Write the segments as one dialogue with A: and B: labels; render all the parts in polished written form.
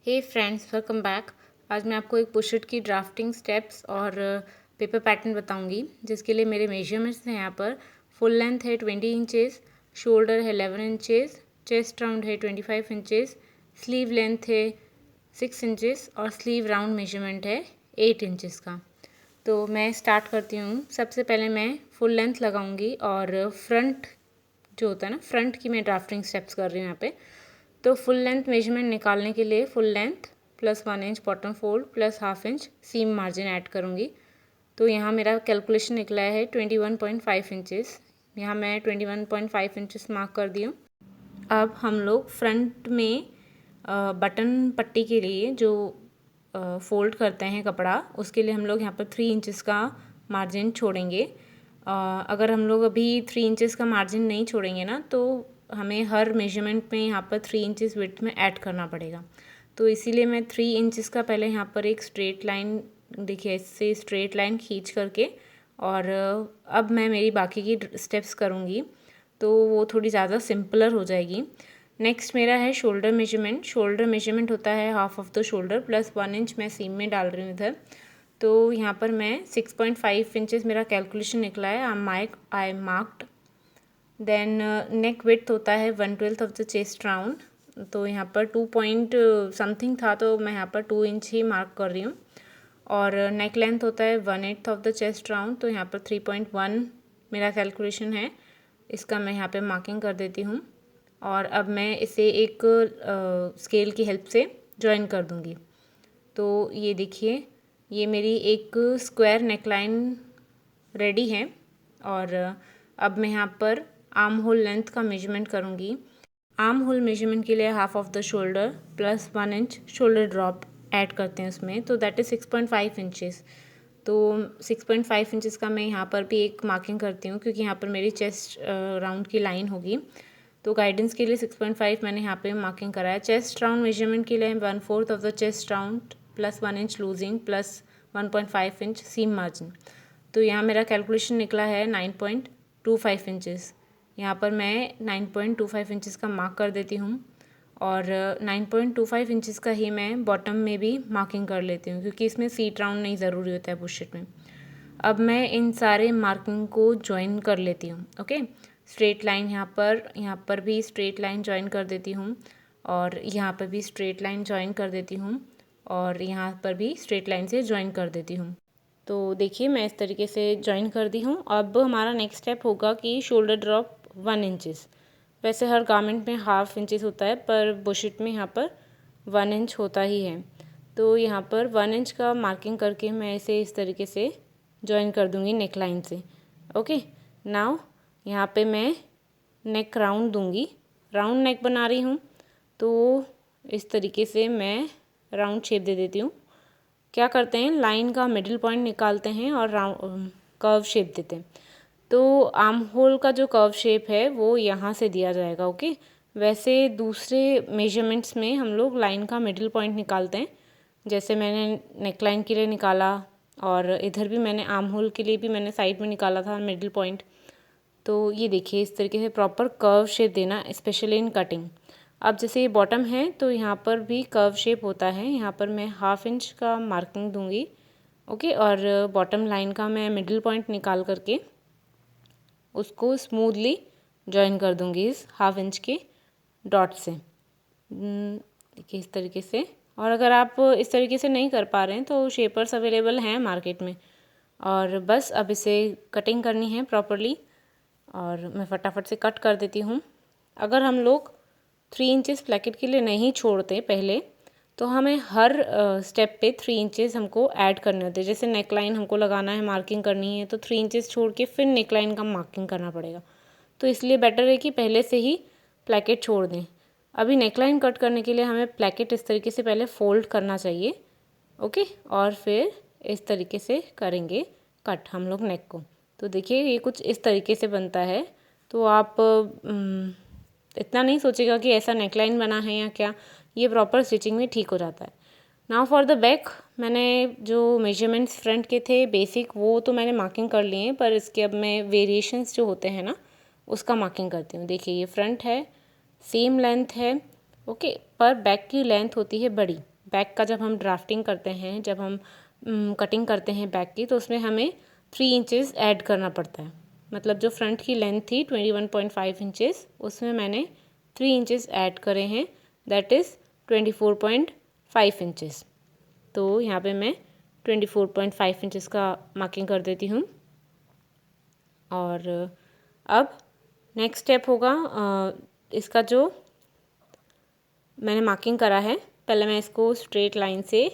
A: हे friends, welcome back. आज मैं आपको एक पुशअप की ड्राफ्टिंग स्टेप्स और पेपर पैटर्न बताऊंगी, जिसके लिए मेरे मेजरमेंट्स हैं। यहाँ पर फुल लेंथ है 20 इंचेस, शोल्डर है 11 इंचेस, चेस्ट राउंड है 25 इंचेस, स्लीव लेंथ है 6 इंचेस और स्लीव राउंड मेजरमेंट है 8 इंचेस का। तो मैं स्टार्ट करती हूँ। सबसे पहले मैं फुल लेंथ लगाऊंगी और फ्रंट जो होता है ना, फ्रंट की मैं ड्राफ्टिंग स्टेप्स कर रही हूँ यहाँ पे। तो फुल लेंथ मेजरमेंट निकालने के लिए full length plus 1 inch bottom fold plus half inch seam margin add करूँगी। तो यहाँ मेरा कैलकुलेशन निकला है 21.5 इंचेस। यहाँ मैं 21.5 इंचेस मार्क कर दी हूँ। अब हम लोग फ्रंट में बटन पट्टी के लिए जो फोल्ड करते हैं कपड़ा, उसके लिए हम लोग यहाँ पर 3 इंचेस का मार्जिन छोड़ेंगे। अगर हम लोग अभी 3 इंचेस का मार्जिन नहीं छोड़ेंगे ना, तो हमें हर मेजरमेंट में यहाँ पर 3 इंचेस विड्थ में ऐड करना पड़ेगा। तो इसीलिए मैं 3 इंचेस का पहले यहाँ पर एक स्ट्रेट लाइन, देखिए इससे स्ट्रेट लाइन खींच करके, और अब मैं मेरी बाकी की स्टेप्स करूँगी तो वो थोड़ी ज़्यादा सिंपलर हो जाएगी। नेक्स्ट मेरा है शोल्डर मेजरमेंट। शोल्डर मेजरमेंट होता है half of the shoulder plus 1 inch मैं सीम में डाल रही हूँ इधर। तो यहाँ पर मैं 6.5 इंचेस मेरा कैलकुलेशन निकला है। आई मार्क्ड। देन नेक विड्थ होता है 1/12 ऑफ द चेस्ट राउंड। तो यहाँ पर 2 पॉइंट समथिंग था, तो मैं यहाँ पर 2 इंच ही मार्क कर रही हूँ। और नेक लेंथ होता है 1/8 ऑफ द चेस्ट राउंड। तो यहाँ पर 3.1 मेरा कैलकुलेशन है। इसका मैं यहाँ पे मार्किंग कर देती हूँ और अब मैं इसे एक स्केल की हेल्प से जॉइन कर दूँगी। तो ये देखिए, ये मेरी एक स्क्वायर नेकलाइन रेडी है। और अब मैं यहाँ पर आर्म होल लेंथ का मेजरमेंट करूँगी। आर्म होल मेजरमेंट के लिए half of the shoulder plus 1 inch shoulder drop add करते हैं उसमें, तो दैट इज़ 6.5 इंचेस। तो 6.5 इंचेस का मैं यहाँ पर भी एक मार्किंग करती हूँ, क्योंकि यहाँ पर मेरी चेस्ट राउंड की लाइन होगी। तो गाइडेंस के लिए 6.5 मैंने यहाँ पे मार्किंग करा है। चेस्ट राउंड मेजरमेंट के लिए 1/4 of the chest round plus 1 inch loosing plus 1.5 inch seam margin. तो यहाँ मेरा कैलकुलेशन निकला है 9.25 इंचेस। यहाँ पर मैं 9.25 इंचेस का मार्क कर देती हूँ और 9.25 इंचेस का ही मैं बॉटम में भी मार्किंग कर लेती हूँ, क्योंकि इसमें सीट राउंड नहीं ज़रूरी होता है पुशअप में। अब मैं इन सारे मार्किंग को ज्वाइन कर लेती हूँ। ओके, स्ट्रेट लाइन यहाँ पर भी स्ट्रेट लाइन ज्वाइन कर देती हूँ, और यहाँ पर भी स्ट्रेट लाइन ज्वाइन कर देती हूँ, और यहाँ पर भी स्ट्रेट लाइन से ज्वाइन कर देती हूँ। तो देखिए, मैं इस तरीके से ज्वाइन कर दी हूँ। अब हमारा नेक्स्ट स्टेप होगा कि शोल्डर ड्रॉप 1 इंचेस। वैसे हर गारमेंट में हाफ इंचेस होता है, पर बुशट में यहाँ पर 1 इंच होता ही है। तो यहाँ पर 1 इंच का मार्किंग करके मैं इसे इस तरीके से ज्वाइन कर दूँगी नेक लाइन से। ओके, नाउ यहाँ पे मैं नेक राउंड दूँगी। राउंड नेक बना रही हूँ, तो इस तरीके से मैं राउंड शेप दे देती हूँ। क्या करते हैं, लाइन का मिडिल पॉइंट निकालते हैं और राउंड कर्व शेप देते हैं। तो आर्म होल का जो कर्व शेप है वो यहाँ से दिया जाएगा। ओके, वैसे दूसरे मेजरमेंट्स में हम लोग लाइन का मिडिल पॉइंट निकालते हैं, जैसे मैंने नेक लाइन के लिए निकाला, और इधर भी मैंने आर्म होल के लिए भी मैंने साइड में निकाला था मिडिल पॉइंट। तो ये देखिए, इस तरीके से प्रॉपर कर्व शेप देना, स्पेशली इन कटिंग। अब जैसे ये बॉटम है, तो यहाँ पर भी कर्व शेप होता है। यहाँ पर मैं हाफ इंच का मार्किंग दूंगी। ओके, और बॉटम लाइन का मैं मिडिल पॉइंट निकाल करके उसको स्मूथली जॉइन कर दूंगी इस हाफ इंच के डॉट से। देखिए इस तरीके से। और अगर आप इस तरीके से नहीं कर पा रहे हैं तो शेपर्स अवेलेबल हैं मार्केट में। और बस अब इसे कटिंग करनी है प्रॉपरली, और मैं फटाफट से कट कर देती हूँ। अगर हम लोग 3 इंचेस प्लैकेट के लिए नहीं छोड़ते पहले, तो हमें हर स्टेप पे 3 इंचेस हमको ऐड करने होते हैं। जैसे नेक लाइन हमको लगाना है, मार्किंग करनी है, तो 3 इंचेस छोड़ के फिर नेक लाइन का मार्किंग करना पड़ेगा। तो इसलिए बेटर है कि पहले से ही प्लैकेट छोड़ दें। अभी नेक लाइन कट करने के लिए हमें प्लैकेट इस तरीके से पहले फोल्ड करना चाहिए। ओके, और फिर इस तरीके से करेंगे कट हम लोग नेक को। तो देखिए ये कुछ इस तरीके से बनता है। तो आप इतना नहीं सोचेगा कि ऐसा नेकलाइन बना है या क्या, ये प्रॉपर स्टिचिंग में ठीक हो जाता है। नाउ फॉर द बैक, मैंने जो मेजरमेंट्स फ्रंट के थे बेसिक, वो तो मैंने मार्किंग कर लिए हैं, पर इसके अब मैं वेरिएशंस जो होते हैं ना, उसका मार्किंग करती हूँ। देखिए ये फ्रंट है, सेम लेंथ है। ओके। पर बैक की लेंथ होती है बड़ी। बैक का जब हम ड्राफ्टिंग करते हैं, जब हम कटिंग करते हैं बैक की, तो उसमें हमें 3 इंचेस ऐड करना पड़ता है। मतलब जो फ्रंट की लेंथ थी 21.5 इंचेस, उसमें मैंने 3 इंचेस ऐड करे हैं, दैट इज़ 24.5 इंचेस। तो यहाँ पे मैं 24.5 इंचेस का मार्किंग कर देती हूँ। और अब नेक्स्ट स्टेप होगा इसका जो मैंने मार्किंग करा है, पहले मैं इसको स्ट्रेट लाइन से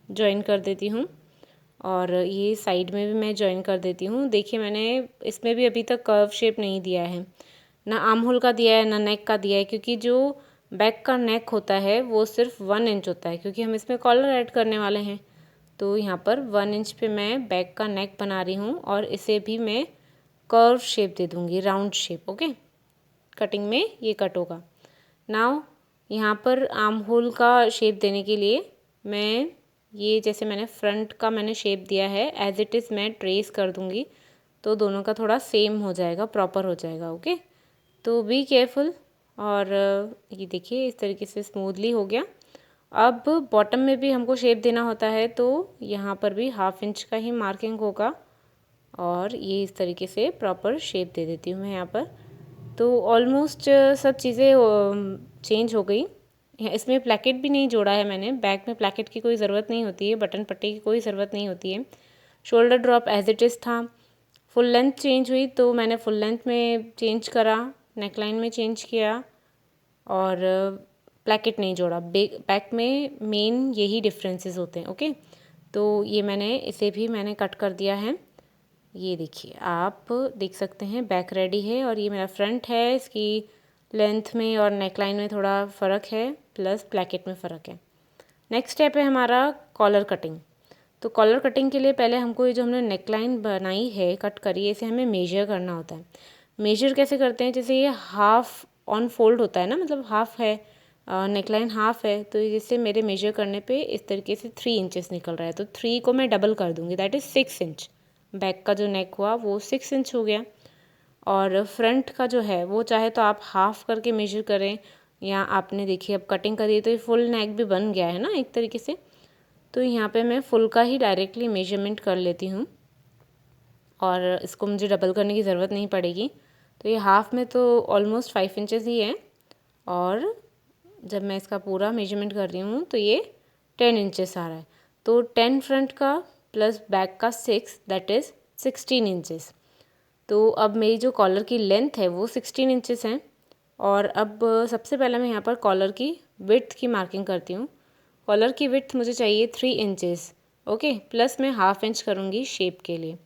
A: जॉइन कर देती हूँ और ये साइड में भी मैं जॉइन कर देती हूँ। देखिए मैंने इसमें भी अभी तक कर्व शेप नहीं दिया है, ना आर्म होल का दिया है ना नेक का दिया है, क्योंकि जो बैक का नेक होता है वो सिर्फ 1 इंच होता है, क्योंकि हम इसमें कॉलर ऐड करने वाले हैं। तो यहाँ पर 1 इंच पे मैं बैक का नेक बना रही हूँ और इसे भी मैं कर्व शेप दे दूँगी, राउंड शेप। ओके, कटिंग में ये कट होगा। नाउ यहाँ पर आर्म होल का शेप देने के लिए मैं ये जैसे मैंने फ्रंट का मैंने शेप दिया है, एज इट इज़ मैं ट्रेस कर दूँगी, तो दोनों का थोड़ा सेम हो जाएगा, प्रॉपर हो जाएगा। ओके, तो बी केयरफुल। और ये देखिए इस तरीके से स्मूथली हो गया। अब बॉटम में भी हमको शेप देना होता है, तो यहाँ पर भी 1/2 इंच का ही मार्किंग होगा और ये इस तरीके से प्रॉपर शेप दे देती हूँ मैं यहाँ पर। तो ऑलमोस्ट सब चीज़ें चेंज हो गई। इसमें प्लैकेट भी नहीं जोड़ा है मैंने, बैक में प्लैकेट की कोई ज़रूरत नहीं होती है, बटन पट्टी की कोई ज़रूरत नहीं होती है। Shoulder drop as it is था। फुल लेंथ चेंज हुई तो मैंने फुल लेंथ में चेंज करा, नेकलाइन में चेंज किया और प्लैकेट नहीं जोड़ा। बैक में मेन यही डिफरेंसेस होते हैं। ओके, तो ये मैंने इसे भी मैंने कट कर दिया है। ये देखिए आप देख सकते हैं बैक रेडी है और ये मेरा फ्रंट है। इसकी लेंथ में और नेकलाइन में थोड़ा फ़र्क है, प्लस प्लैकेट में फ़र्क है। नेक्स्ट स्टेप है हमारा कॉलर कटिंग। तो कॉलर कटिंग के लिए पहले हमको ये जो हमने नेकलाइन बनाई है, कट करी है, इसे हमें मेजर करना होता है। मेजर कैसे करते हैं, जैसे ये हाफ ऑन फोल्ड होता है ना, मतलब हाफ है, नेकलाइन हाफ है, तो जैसे मेरे मेजर करने पे इस तरीके से 3 इंचेस निकल रहा है, तो 3 को मैं डबल कर दूँगी, दैट इज़ 6 इंच। बैक का जो नेक हुआ वो 6 इंच हो गया। और फ्रंट का जो है वो चाहे तो आप हाफ करके मेजर करें, या आपने देखिए अब कटिंग करी है तो ये फुल नेक भी बन गया है ना एक तरीके से। तो यहाँ पे मैं फुल का ही डायरेक्टली मेजरमेंट कर लेती हूँ और इसको मुझे डबल करने की ज़रूरत नहीं पड़ेगी। तो ये हाफ में तो ऑलमोस्ट 5 इंचेस ही है और जब मैं इसका पूरा मेजरमेंट कर रही हूँ तो ये 10 इंचेस आ रहा है। तो 10 फ्रंट का प्लस बैक का 6, दैट इज़ 16 इंचेस। तो अब मेरी जो कॉलर की लेंथ है वो 16 इंचेस है। और अब सबसे पहले मैं यहाँ पर कॉलर की विड्थ की मार्किंग करती हूँ। कॉलर की विड्थ मुझे चाहिए 3 इंचेस। ओके, प्लस मैं 1/2 इंच करूँगी शेप के लिए,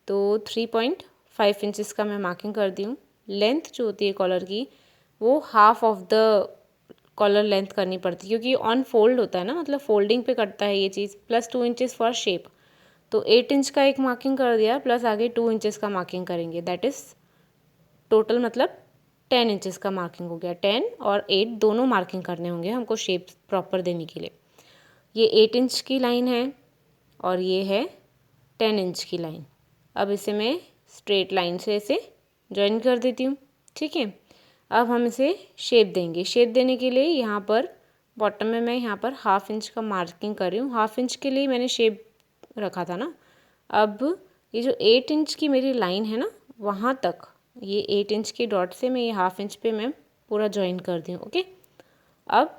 A: तो 3.5 इंचेस का मैं मार्किंग कर दी हूँ। लेंथ जो होती है कॉलर की वो half of the collar length करनी पड़ती है, क्योंकि ऑन फोल्ड होता है ना, मतलब फोल्डिंग पे कटता है ये चीज़। प्लस 2 इंचेस फॉर शेप, तो 8 इंच का एक मार्किंग कर दिया, प्लस आगे 2 इंचेस का मार्किंग करेंगे, दैट इज़ टोटल मतलब 10 इंचेस का मार्किंग हो गया। 10 और 8 दोनों मार्किंग करने होंगे हमको शेप प्रॉपर देने के लिए। ये 8 इंच की लाइन है और ये है 10 इंच की लाइन। अब इसे मैं स्ट्रेट लाइन से इसे जॉइन कर देती हूँ। ठीक है, अब हम इसे शेप देंगे। शेप देने के लिए यहाँ पर बॉटम में मैं यहाँ पर 1/2 इंच का मार्किंग कर रही हूँ। 1/2 इंच के लिए मैंने शेप रखा था ना। अब ये जो 8 इंच की मेरी लाइन है ना, वहाँ तक ये 8 इंच के डॉट से मैं ये 1/2 इंच पे मैं पूरा जॉइन कर दी हूँ। ओके, अब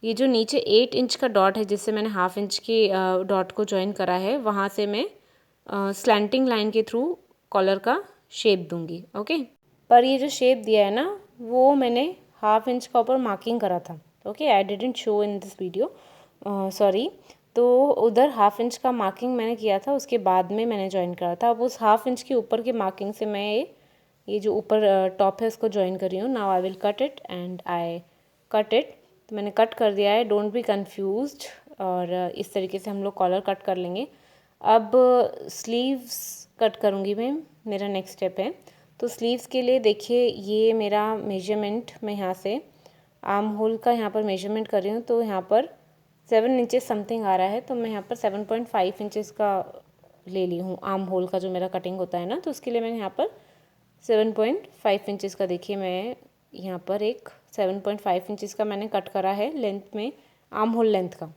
A: ये जो नीचे 8 इंच का डॉट है जिससे मैंने 1/2 इंच की डॉट को जॉइन करा है, वहाँ से मैं स्लैंटिंग लाइन के थ्रू कॉलर का शेप दूंगी। ओके, पर ये जो शेप दिया है ना, वो मैंने 1/2 इंच का ऊपर मार्किंग करा था। Okay, I didn't show in this video, sorry. तो उधर 1/2 इंच का मार्किंग मैंने किया था, उसके बाद में मैंने जॉइन करा था। अब उस 1/2 इंच के ऊपर के मार्किंग से मैं ये जो ऊपर टॉप है उसको जॉइन कर रही हूँ। Now I will cut it and I cut it. तो मैंने कट कर दिया है, डोंट बी कन्फ्यूज्ड। और इस तरीके से हम लोग कॉलर कट कर लेंगे। अब स्लीव्स कट करूँगी मैं, मेरा नेक्स्ट स्टेप है। तो स्लीव्स के लिए देखिए ये मेरा मेजरमेंट, मैं यहाँ से आर्म होल का यहाँ पर मेजरमेंट कर रही हूँ, तो यहाँ पर 7 इंचेस समथिंग आ रहा है, तो मैं यहाँ पर 7.5 इंचेस का ले ली हूँ आर्म होल का जो मेरा कटिंग होता है ना, तो उसके लिए मैंने यहाँ पर 7.5 इंचेस का, देखिए मैं यहाँ पर एक 7.5 इंचज़ का मैंने कट करा है लेंथ में, आर्म होल लेंथ का।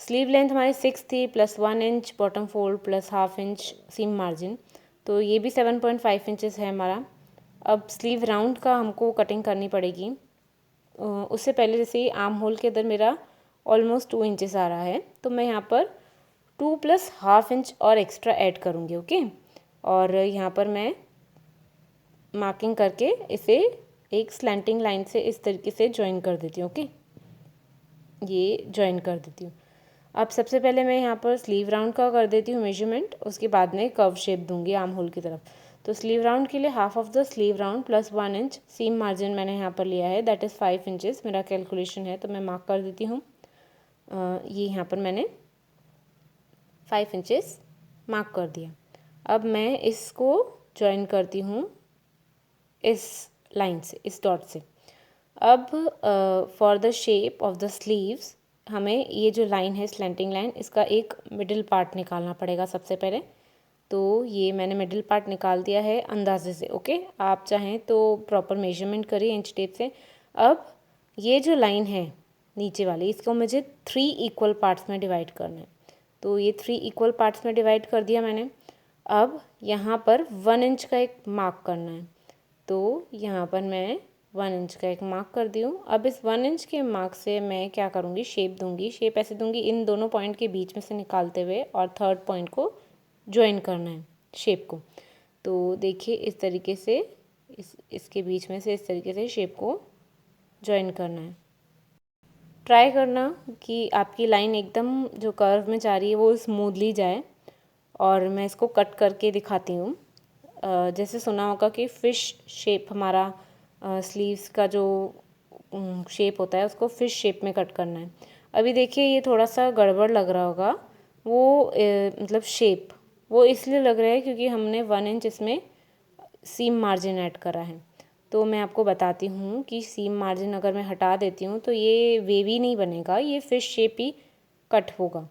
A: स्लीव लेंथ हमारी 6 थी, plus 1 inch bottom fold plus half inch seam margin, तो ये भी 7.5 इंचज़ है हमारा। अब स्लीव राउंड का हमको कटिंग करनी पड़ेगी। उससे पहले जैसे ही आर्म होल के अंदर मेरा ऑलमोस्ट 2 इंचज़ आ रहा है, तो मैं यहाँ पर 2 प्लस हाफ इंच और एक्स्ट्रा ऐड करूँगी, ओके। और यहाँ पर मैं मार्किंग करके इसे एक स्लैंटिंग लाइन से इस तरीके से ज्वाइन कर देती हूँ, ओके। ये ज्वाइन कर देती हूँ। अब सबसे पहले मैं यहाँ पर स्लीव राउंड का कर देती हूँ मेजरमेंट, उसके बाद में कर्व शेप दूंगी आर्म होल की तरफ। तो स्लीव राउंड के लिए half of the sleeve round plus 1 inch seam margin मैंने यहाँ पर लिया है, दैट इज़ 5 इंचज़ मेरा कैलकुलेशन है, तो मैं मार्क कर देती हूँ। ये यहाँ पर मैंने 5 इंचज़ मार्क कर दिया। अब मैं इसको ज्वाइन करती हूँ इस लाइन से, इस डॉट से। अब for the shape of the sleeves हमें ये जो लाइन है स्लैंटिंग लाइन, इसका एक मिडिल पार्ट निकालना पड़ेगा सबसे पहले। तो ये मैंने मिडिल पार्ट निकाल दिया है अंदाजे से, ओके। आप चाहें तो प्रॉपर मेजरमेंट करिए इंच टेप से। अब ये जो लाइन है नीचे वाली, इसको मुझे 3 इक्वल पार्ट्स में डिवाइड करना है। तो ये 3 इक्वल पार्ट्स में डिवाइड कर दिया मैंने। अब यहाँ पर 1 इंच का एक मार्क करना है, तो यहाँ पर मैं 1 इंच का एक मार्क कर दी हूँ। अब इस 1 इंच के मार्क से मैं क्या करूँगी, शेप दूँगी। शेप ऐसे दूँगी, इन दोनों पॉइंट के बीच में से निकालते हुए, और थर्ड पॉइंट को ज्वाइन करना है शेप को। तो देखिए इस तरीके से इसके बीच में से इस तरीके से शेप को ज्वाइन करना है। ट्राई करना कि आपकी लाइन एकदम जो कर्व में जा रही है वो स्मूथली जाए। और मैं इसको कट करके दिखाती हूँ। जैसे सुना होगा कि फ़िश शेप हमारा स्लीव्स का जो शेप होता है उसको फ़िश शेप में कट करना है। अभी देखिए ये थोड़ा सा गड़बड़ लग रहा होगा, वो मतलब शेप वो इसलिए लग रहा है क्योंकि हमने 1 इंच इसमें सीम मार्जिन ऐड करा है। तो मैं आपको बताती हूँ कि सीम मार्जिन अगर मैं हटा देती हूँ तो ये वेवी नहीं बनेगा, ये फ़िश शेप ही कट होगा।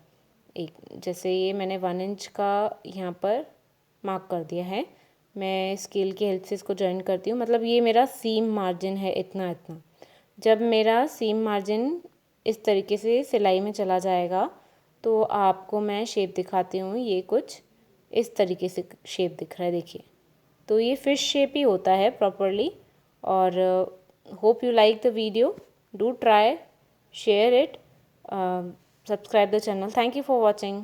A: एक जैसे ये मैंने 1 इंच का यहाँ पर मार्क कर दिया है, मैं स्केल की हेल्प से इसको ज्वाइन करती हूँ। मतलब ये मेरा सीम मार्जिन है इतना इतना। जब मेरा सीम मार्जिन इस तरीके से सिलाई में चला जाएगा तो आपको मैं शेप दिखाती हूँ। ये कुछ इस तरीके से शेप दिख रहा है, देखिए। तो ये फ़िश शेप ही होता है प्रॉपरली। और hope you like the video, do try, share it, subscribe the channel. Thank you for watching.